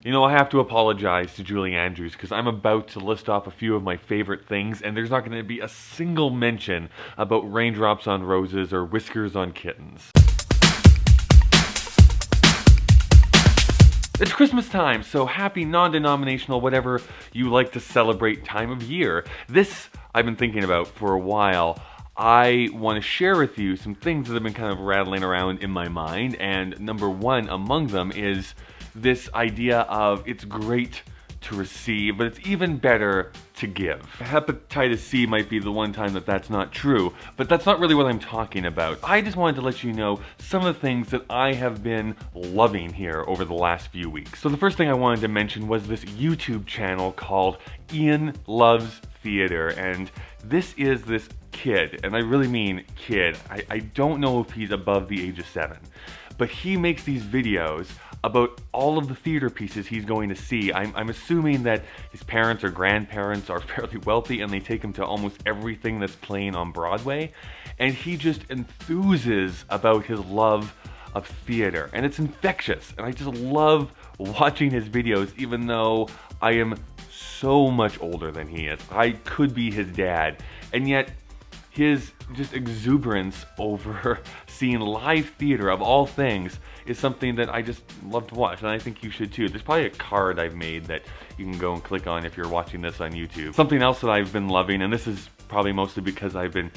You know, I have to apologize to Julie Andrews because I'm about to list off a few of my favorite things, and there's not going to be a single mention about raindrops on roses or whiskers on kittens. It's Christmas time, so happy non-denominational whatever you like to celebrate time of year. This I've been thinking about for a while. I want to share with you some things that have been kind of rattling around in my mind, and number one among them is this idea of it's great to receive, but it's even better to give. Hepatitis C might be the one time that that's not true, but that's not really what I'm talking about. I just wanted to let you know some of the things that I have been loving here over the last few weeks. So the first thing I wanted to mention was this YouTube channel called Ian Loves Theater, and this is this kid, and I really mean kid. I don't know if he's above the age of 7, but he makes these videos about all of the theater pieces he's going to see. I'm assuming that his parents or grandparents are fairly wealthy and they take him to almost everything that's playing on Broadway, and he just enthuses about his love of theater, and it's infectious, and I just love watching his videos even though I am so much older than he is. I could be his dad, and yet his just exuberance over seeing live theater of all things is something that I just love to watch, and I think you should too. There's probably a card I've made that you can go and click on if you're watching this on YouTube. Something else that I've been loving, and this is probably mostly because I've been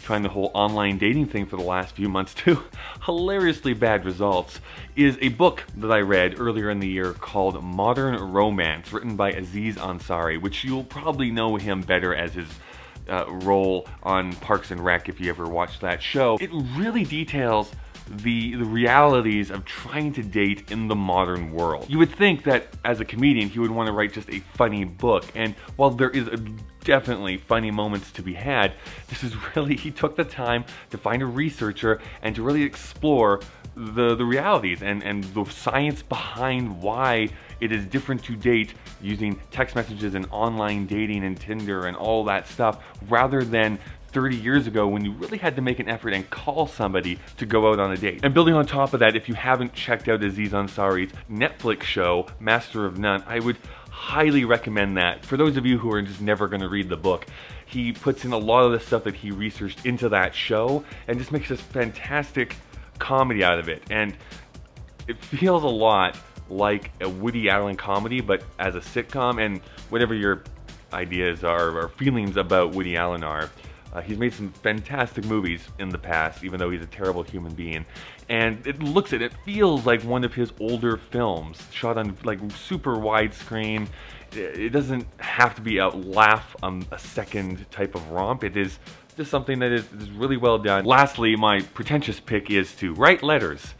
trying the whole online dating thing for the last few months too, hilariously bad results, is a book that I read earlier in the year called Modern Romance, written by Aziz Ansari, which you'll probably know him better as his role on Parks and Rec if you ever watched that show. It really details the realities of trying to date in the modern world. You would think that as a comedian he would want to write just a funny book, and while there is definitely funny moments to be had, this is really, he took the time to find a researcher and to really explore the realities and the science behind why it is different to date using text messages and online dating and Tinder and all that stuff, rather than 30 years ago when you really had to make an effort and call somebody to go out on a date. And building on top of that, if you haven't checked out Aziz Ansari's Netflix show, Master of None, I would highly recommend that. For those of you who are just never going to read the book, he puts in a lot of the stuff that he researched into that show and just makes this fantastic comedy out of it. And it feels a lot like a Woody Allen comedy, but as a sitcom, and whatever your ideas are or feelings about Woody Allen are. He's made some fantastic movies in the past, even though he's a terrible human being. And it feels like one of his older films, shot on like super widescreen. It doesn't have to be a laugh a second type of romp. It is just something that is really well done. Lastly, my pretentious pick is to write letters.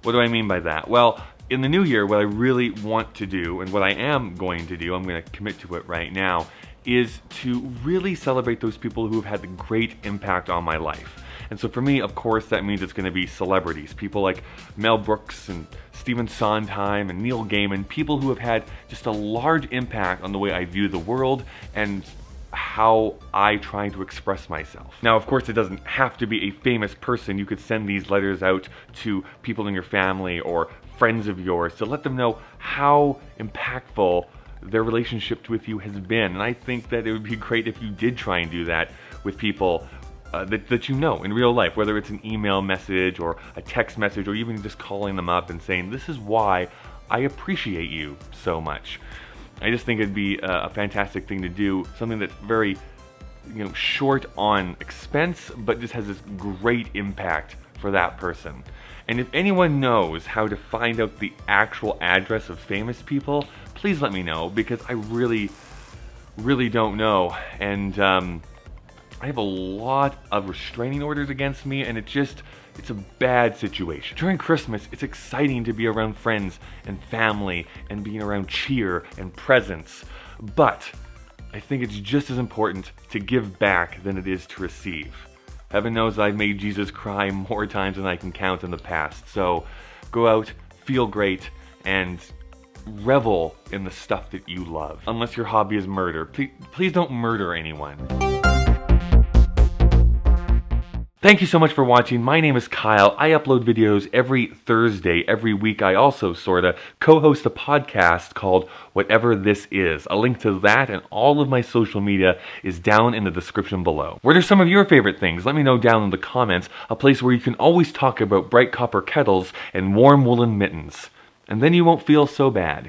What do I mean by that? Well, in the new year, what I really want to do, and what I am going to do, I'm going to commit to it right now, is to really celebrate those people who have had a great impact on my life. And so for me, of course, that means it's going to be celebrities. People like Mel Brooks and Stephen Sondheim and Neil Gaiman, people who have had just a large impact on the way I view the world and how I try to express myself. Now, of course, it doesn't have to be a famous person. You could send these letters out to people in your family or friends of yours to let them know how impactful their relationship with you has been. And I think that it would be great if you did try and do that with people that you know in real life, whether it's an email message or a text message or even just calling them up and saying, this is why I appreciate you so much. I just think it'd be a fantastic thing to do, something that's very, short on expense, but just has this great impact for that person. And if anyone knows how to find out the actual address of famous people, please let me know, because I really, really don't know. And I have a lot of restraining orders against me, and it's a bad situation. During Christmas, it's exciting to be around friends and family and being around cheer and presents. But I think it's just as important to give back than it is to receive. Heaven knows I've made Jesus cry more times than I can count in the past. So go out, feel great, and revel in the stuff that you love. Unless your hobby is murder. Please don't murder anyone. Thank you so much for watching. My name is Kyle. I upload videos every Thursday. Every week I also sorta co-host a podcast called Whatever This Is. A link to that and all of my social media is down in the description below. What are some of your favorite things? Let me know down in the comments. A place where you can always talk about bright copper kettles and warm woolen mittens. And then you won't feel so bad.